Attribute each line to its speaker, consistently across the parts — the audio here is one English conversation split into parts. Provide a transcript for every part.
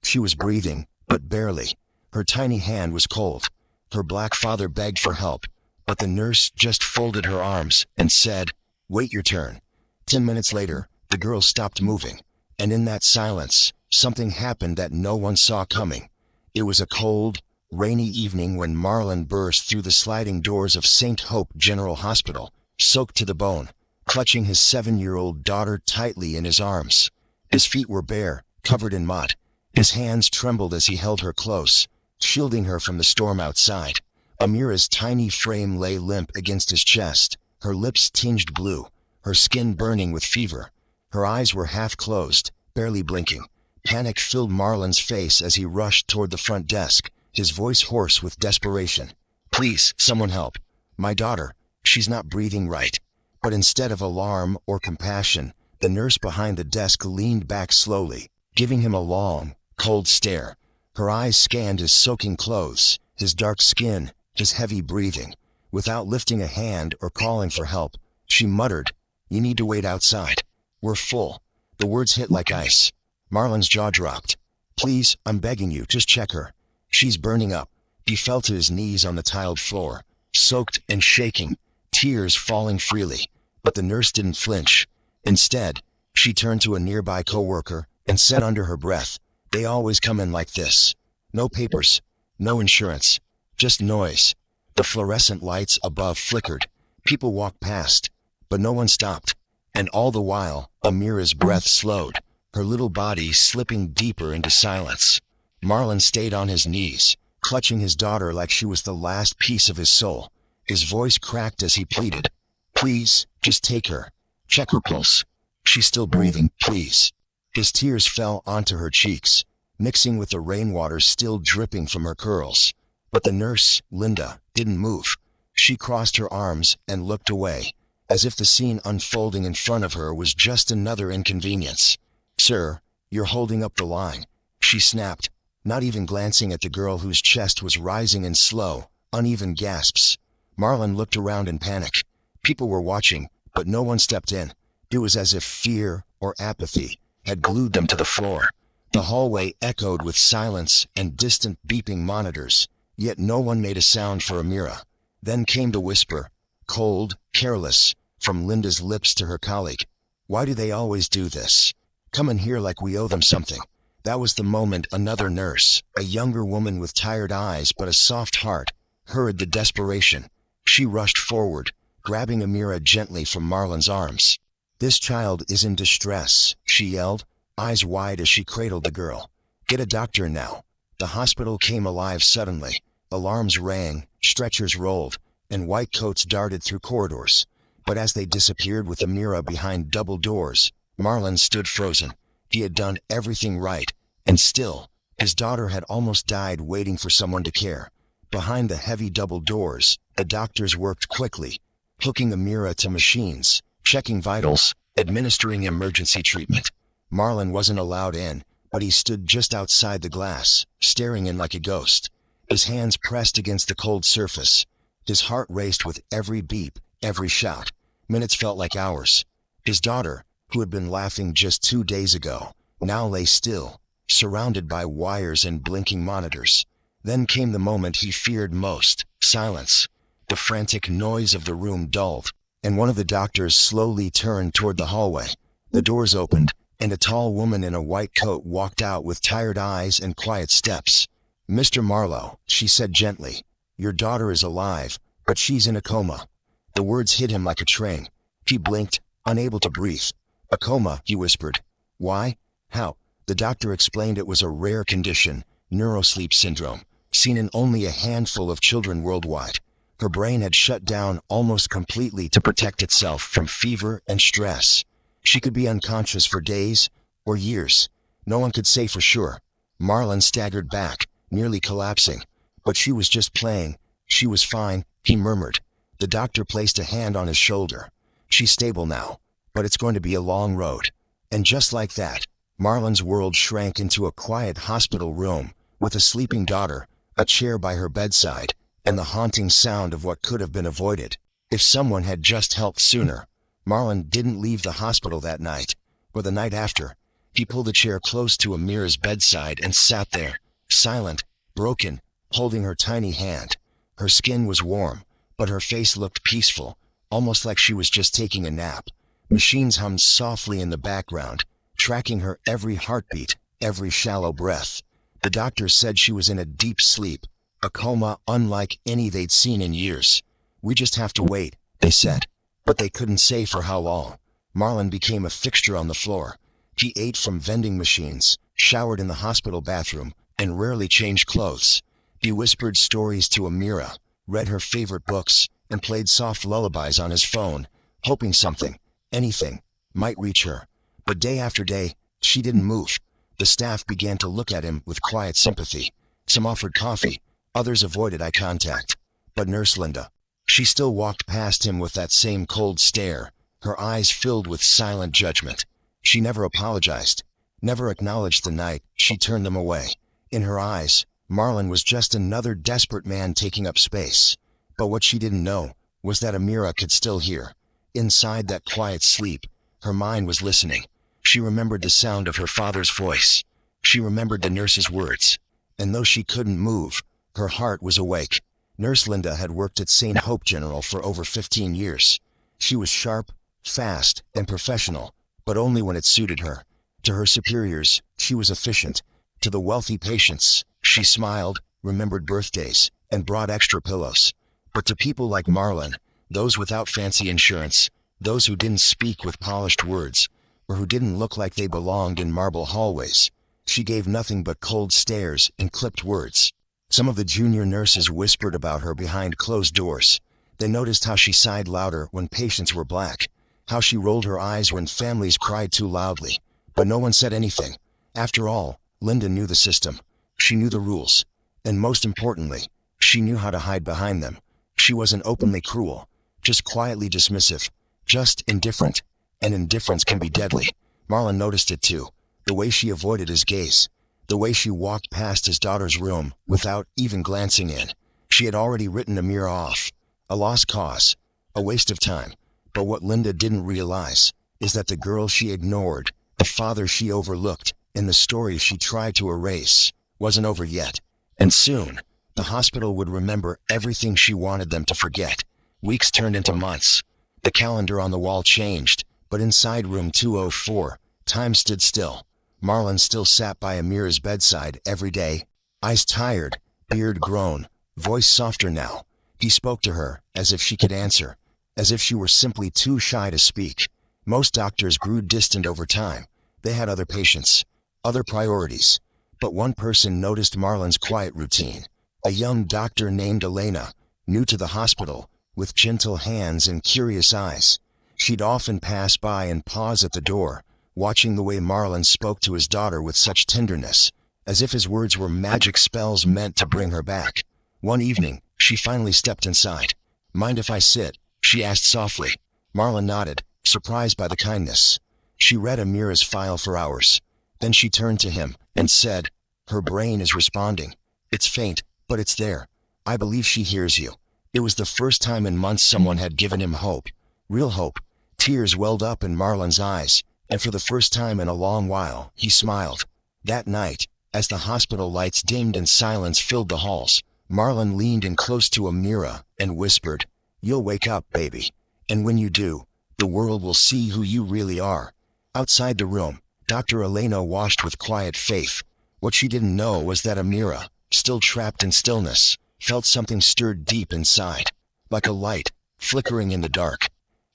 Speaker 1: She was breathing, but barely. Her tiny hand was cold. Her black father begged for help, but the nurse just folded her arms and said, "Wait your turn." 10 minutes later, the girl stopped moving, and in that silence, something happened that no one saw coming. It was a cold, rainy evening when Marlon burst through the sliding doors of St. Hope General Hospital, soaked to the bone, clutching his 7-year-old daughter tightly in his arms. His feet were bare, covered in mud. His hands trembled as he held her close, shielding her from the storm outside. Amira's tiny frame lay limp against his chest, her lips tinged blue, her skin burning with fever. Her eyes were half closed, barely blinking. Panic filled Marlon's face as he rushed toward the front desk, his voice hoarse with desperation. "Please, someone help. My daughter, she's not breathing right." But instead of alarm or compassion, the nurse behind the desk leaned back slowly, giving him a long, cold stare. Her eyes scanned his soaking clothes, his dark skin, his heavy breathing. Without lifting a hand or calling for help, she muttered, "You need to wait outside. We're full." The words hit like ice. Marlon's jaw dropped. "Please, I'm begging you, just check her. She's burning up." He fell to his knees on the tiled floor, soaked and shaking, tears falling freely. But the nurse didn't flinch. Instead, she turned to a nearby coworker and said under her breath, "They always come in like this. No papers, no insurance, just noise." The fluorescent lights above flickered. People walked past, but no one stopped. And all the while, Amira's breath slowed, her little body slipping deeper into silence. Marlon stayed on his knees, clutching his daughter like she was the last piece of his soul. His voice cracked as he pleaded, "Please, just take her. Check her pulse. She's still breathing, please." His tears fell onto her cheeks, mixing with the rainwater still dripping from her curls. But the nurse, Linda, didn't move. She crossed her arms and looked away, as if the scene unfolding in front of her was just another inconvenience. "Sir, you're holding up the line," she snapped, not even glancing at the girl whose chest was rising in slow, uneven gasps. Marlon looked around in panic. People were watching, but no one stepped in. It was as if fear or apathy had glued them to the floor. The hallway echoed with silence and distant beeping monitors, yet no one made a sound for Amira. Then came the whisper, cold, careless, from Linda's lips to her colleague. "Why do they always do this? Come in here like we owe them something." That was the moment another nurse, a younger woman with tired eyes but a soft heart, heard the desperation. She rushed forward, grabbing Amira gently from Marlon's arms. "This child is in distress," she yelled, eyes wide as she cradled the girl. "Get a doctor now." The hospital came alive suddenly. Alarms rang, stretchers rolled, and white coats darted through corridors. But as they disappeared with Amira behind double doors, Marlon stood frozen. He had done everything right, and still, his daughter had almost died waiting for someone to care. Behind the heavy double doors, the doctors worked quickly, hooking Amira to machines, checking vitals, administering emergency treatment. Marlon wasn't allowed in, but he stood just outside the glass, staring in like a ghost. His hands pressed against the cold surface. His heart raced with every beep, every shout. Minutes felt like hours. His daughter, who had been laughing just 2 days ago, now lay still, surrounded by wires and blinking monitors. Then came the moment he feared most, silence. The frantic noise of the room dulled, and one of the doctors slowly turned toward the hallway. The doors opened, and a tall woman in a white coat walked out with tired eyes and quiet steps. "Mr. Marlowe," she said gently, "your daughter is alive, but she's in a coma." The words hit him like a train. He blinked, unable to breathe. "A coma," he whispered. "Why? How?" The doctor explained it was a rare condition, neurosleep syndrome, seen in only a handful of children worldwide. Her brain had shut down almost completely to protect itself from fever and stress. She could be unconscious for days or years. No one could say for sure. Marlon staggered back, nearly collapsing. But she was just playing. She was fine, he murmured. The doctor placed a hand on his shoulder. "She's stable now, but it's going to be a long road." And just like that, Marlon's world shrank into a quiet hospital room, with a sleeping daughter, a chair by her bedside, and the haunting sound of what could have been avoided if someone had just helped sooner. Marlon didn't leave the hospital that night, or the night after. He pulled a chair close to Amira's bedside and sat there, silent, broken, holding her tiny hand. Her skin was warm, but her face looked peaceful, almost like she was just taking a nap. Machines hummed softly in the background, tracking her every heartbeat, every shallow breath. The doctors said she was in a deep sleep, a coma unlike any they'd seen in years. "We just have to wait," they said. But they couldn't say for how long. Marlon became a fixture on the floor. He ate from vending machines, showered in the hospital bathroom, and rarely changed clothes. He whispered stories to Amira, read her favorite books, and played soft lullabies on his phone, hoping something, anything, might reach her. But day after day, she didn't move. The staff began to look at him with quiet sympathy. Some offered coffee, others avoided eye contact. But Nurse Linda, she still walked past him with that same cold stare, her eyes filled with silent judgment. She never apologized, never acknowledged the night she turned them away. In her eyes, Marlon was just another desperate man taking up space. But what she didn't know was that Amira could still hear. Inside that quiet sleep, her mind was listening. She remembered the sound of her father's voice. She remembered the nurse's words. And though she couldn't move, her heart was awake. Nurse Linda had worked at St. Hope General for over 15 years. She was sharp, fast, and professional, but only when it suited her. To her superiors, she was efficient. To the wealthy patients, she smiled, remembered birthdays, and brought extra pillows. But to people like Marlon, those without fancy insurance, those who didn't speak with polished words, or who didn't look like they belonged in marble hallways, she gave nothing but cold stares and clipped words. Some of the junior nurses whispered about her behind closed doors. They noticed how she sighed louder when patients were black, how she rolled her eyes when families cried too loudly. But no one said anything. After all, Linda knew the system. She knew the rules. And most importantly, she knew how to hide behind them. She wasn't openly cruel, just quietly dismissive, just indifferent. And indifference can be deadly. Marlon noticed it too. The way she avoided his gaze. The way she walked past his daughter's room without even glancing in. She had already written Amira off. A lost cause. A waste of time. But what Linda didn't realize is that the girl she ignored, the father she overlooked, and the story she tried to erase wasn't over yet. And soon, the hospital would remember everything she wanted them to forget. Weeks turned into months. The calendar on the wall changed. But inside room 204, time stood still. Marlon still sat by Amira's bedside every day, eyes tired, beard grown, voice softer now. He spoke to her as if she could answer, as if she were simply too shy to speak. Most doctors grew distant over time. They had other patients, other priorities. But one person noticed Marlon's quiet routine. A young doctor named Elena, new to the hospital, with gentle hands and curious eyes. She'd often pass by and pause at the door, watching the way Marlon spoke to his daughter with such tenderness, as if his words were magic spells meant to bring her back. One evening, she finally stepped inside. "Mind if I sit?" she asked softly. Marlon nodded, surprised by the kindness. She read Amira's file for hours. Then she turned to him and said, "Her brain is responding. It's faint, but it's there. I believe she hears you." It was the first time in months someone had given him hope. Real hope. Tears welled up in Marlon's eyes, and for the first time in a long while, he smiled. That night, as the hospital lights dimmed and silence filled the halls, Marlon leaned in close to Amira and whispered, "You'll wake up, baby. And when you do, the world will see who you really are." Outside the room, Dr. Elena watched with quiet faith. What she didn't know was that Amira, still trapped in stillness, felt something stirred deep inside, like a light, flickering in the dark.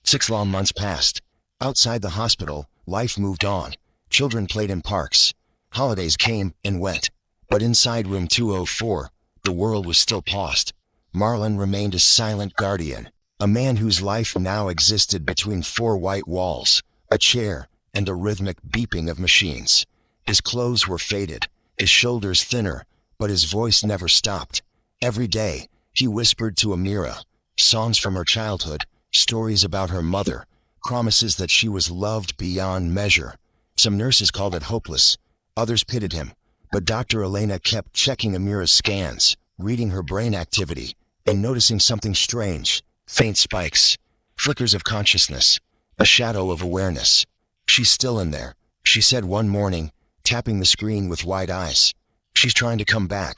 Speaker 1: 6 long months passed. Outside the hospital, life moved on. Children played in parks. Holidays came and went. But inside room 204, the world was still paused. Marlon remained a silent guardian, a man whose life now existed between 4 white walls, a chair, and the rhythmic beeping of machines. His clothes were faded, his shoulders thinner, but his voice never stopped. Every day, he whispered to Amira, songs from her childhood, stories about her mother, promises that she was loved beyond measure. Some nurses called it hopeless, others pitied him, but Dr. Elena kept checking Amira's scans, reading her brain activity, and noticing something strange, faint spikes, flickers of consciousness, a shadow of awareness. "She's still in there," she said one morning, tapping the screen with wide eyes. She's trying to come back.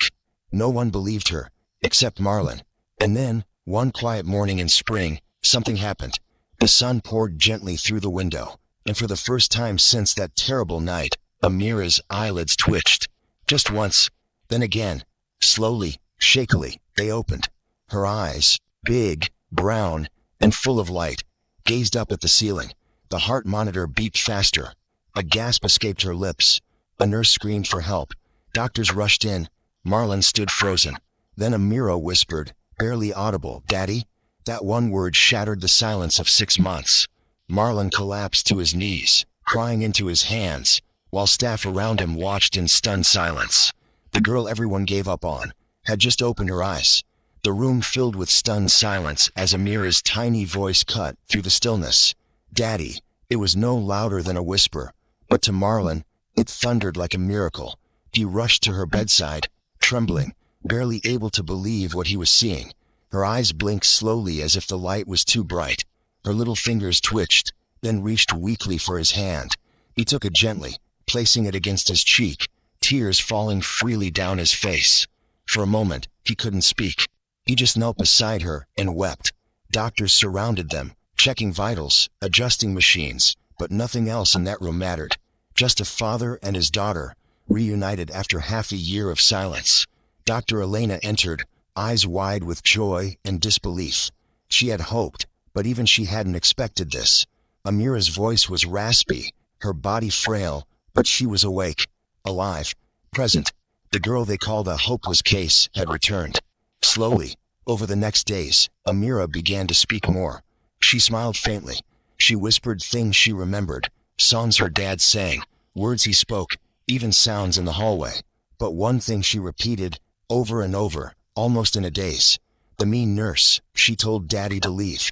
Speaker 1: No one believed her, except Marlon. And then, one quiet morning in spring, something happened. The sun poured gently through the window, and for the first time since that terrible night, Amira's eyelids twitched. Just once, then again. Slowly, shakily, they opened. Her eyes, big, brown, and full of light, gazed up at the ceiling. The heart monitor beeped faster. A gasp escaped her lips. A nurse screamed for help. Doctors rushed in. Marlon stood frozen. Then Amira whispered, barely audible, "Daddy?" That one word shattered the silence of 6 months. Marlon collapsed to his knees, crying into his hands, while staff around him watched in stunned silence. The girl everyone gave up on had just opened her eyes. The room filled with stunned silence as Amira's tiny voice cut through the stillness. "Daddy." It was no louder than a whisper, but to Marlon, it thundered like a miracle. He rushed to her bedside, trembling, barely able to believe what he was seeing. Her eyes blinked slowly as if the light was too bright. Her little fingers twitched, then reached weakly for his hand. He took it gently, placing it against his cheek, tears falling freely down his face. For a moment, he couldn't speak. He just knelt beside her and wept. Doctors surrounded them, checking vitals, adjusting machines, but nothing else in that room mattered. Just a father and his daughter, reunited after half a year of silence. Dr. Elena entered, eyes wide with joy and disbelief. She had hoped, but even she hadn't expected this. Amira's voice was raspy, her body frail, but she was awake, alive, present. The girl they called a hopeless case had returned. Slowly, over the next days, Amira began to speak more. She smiled faintly. She whispered things she remembered, songs her dad sang, words he spoke, even sounds in the hallway. But one thing she repeated, over and over, almost in a daze. The mean nurse, she told Daddy to leave.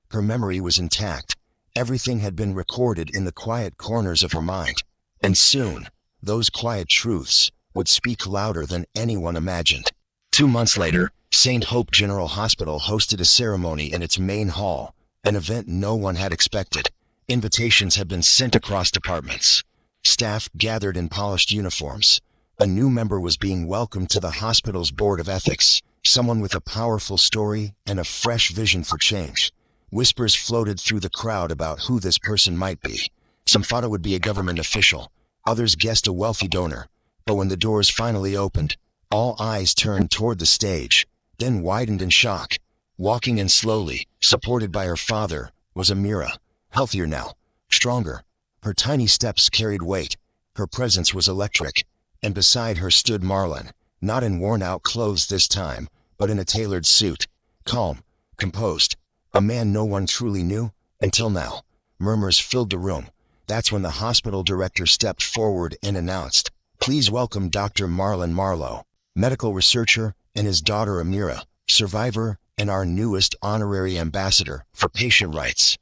Speaker 1: Her memory was intact. Everything had been recorded in the quiet corners of her mind. And soon, those quiet truths would speak louder than anyone imagined. 2 months later, St. Hope General Hospital hosted a ceremony in its main hall, an event no one had expected. Invitations had been sent across departments. Staff gathered in polished uniforms. A new member was being welcomed to the hospital's board of ethics, someone with a powerful story and a fresh vision for change. Whispers floated through the crowd about who this person might be. Some thought it would be a government official. Others guessed a wealthy donor. But when the doors finally opened, all eyes turned toward the stage, then widened in shock. Walking in slowly, supported by her father, was Amira, healthier now, stronger. Her tiny steps carried weight. Her presence was electric. And beside her stood Marlon, not in worn-out clothes this time, but in a tailored suit. Calm, composed. A man no one truly knew, until now. Murmurs filled the room. That's when the hospital director stepped forward and announced, "Please welcome Dr. Marlon Marlowe, medical researcher, and his daughter Amira, survivor and our newest honorary ambassador for patient rights."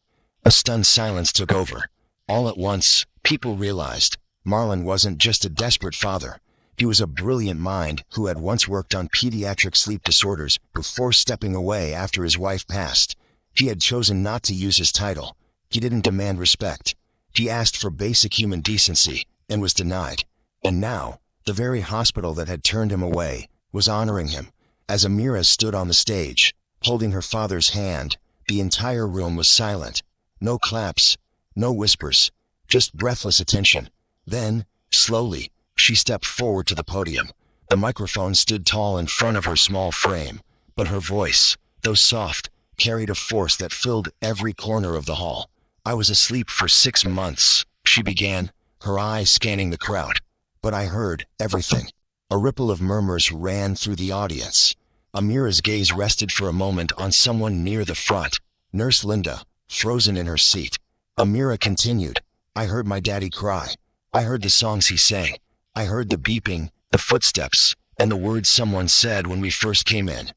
Speaker 1: A stunned silence took over. All at once, people realized Marlon wasn't just a desperate father. He was a brilliant mind who had once worked on pediatric sleep disorders before stepping away after his wife passed. He had chosen not to use his title. He didn't demand respect. He asked for basic human decency and was denied. And now, the very hospital that had turned him away was honoring him. As Amira stood on the stage, holding her father's hand, the entire room was silent. No claps, no whispers, just breathless attention. Then, slowly, she stepped forward to the podium. The microphone stood tall in front of her small frame, but her voice, though soft, carried a force that filled every corner of the hall. "I was asleep for 6 months," she began, her eyes scanning the crowd. "But I heard everything." A ripple of murmurs ran through the audience. Amira's gaze rested for a moment on someone near the front, Nurse Linda, frozen in her seat. Amira continued, "I heard my daddy cry. I heard the songs he sang. I heard the beeping, the footsteps, and the words someone said when we first came in."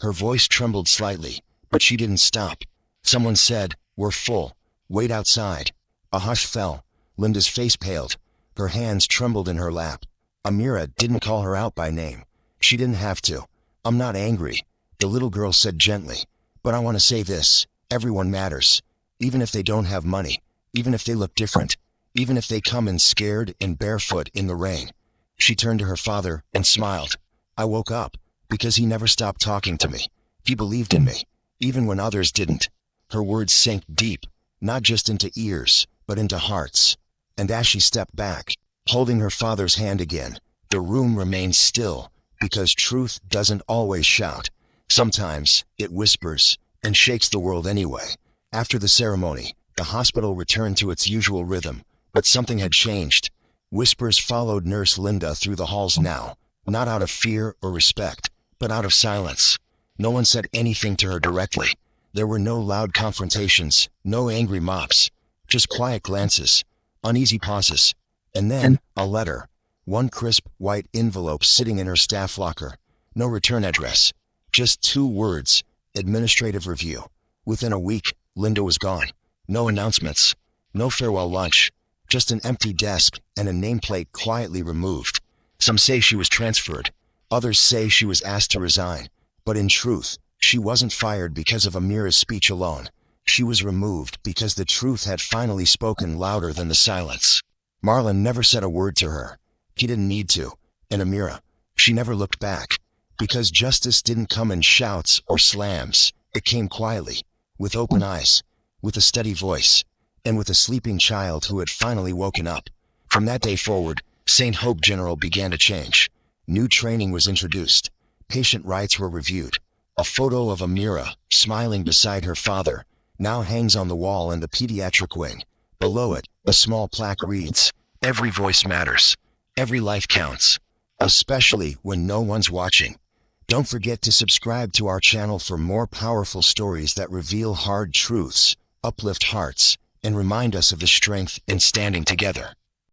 Speaker 1: Her voice trembled slightly, but she didn't stop. Someone said, "We're full. Wait outside." A hush fell. Linda's face paled. Her hands trembled in her lap. Amira didn't call her out by name. She didn't have to. "I'm not angry," the little girl said gently. "But I want to say this. Everyone matters. Even if they don't have money. Even if they look different. even if they come in scared and barefoot in the rain. She turned to her father and smiled. I woke up because he never stopped talking to me. He believed in me, even when others didn't. Her words sank deep, not just into ears, but into hearts. And as she stepped back, holding her father's hand again, the room remained still, because truth doesn't always shout. Sometimes it whispers and shakes the world anyway. After the ceremony, the hospital returned to its usual rhythm, but something had changed. Whispers followed Nurse Linda through the halls now, not out of fear or respect, but out of silence. No one said anything to her directly. There were no loud confrontations, no angry mops, just quiet glances, uneasy pauses, and then a letter. One crisp white envelope sitting in her staff locker. No return address. Just 2 words, administrative review. Within a week, Linda was gone. No announcements, no farewell lunch, just an empty desk and a nameplate quietly removed. Some say she was transferred. Others say she was asked to resign. But in truth, she wasn't fired because of Amira's speech alone. She was removed because the truth had finally spoken louder than the silence. Marlon never said a word to her. He didn't need to. And Amira, she never looked back. Because justice didn't come in shouts or slams. It came quietly, with open eyes, with a steady voice, and with a sleeping child who had finally woken up. From that day forward, St. Hope General began to change. New training was introduced. Patient rights were reviewed. A photo of Amira, smiling beside her father, now hangs on the wall in the pediatric wing. Below it, a small plaque reads, "Every voice matters. Every life counts. Especially when no one's watching." Don't forget to subscribe to our channel for more powerful stories that reveal hard truths, uplift hearts, and remind us of the strength in standing together.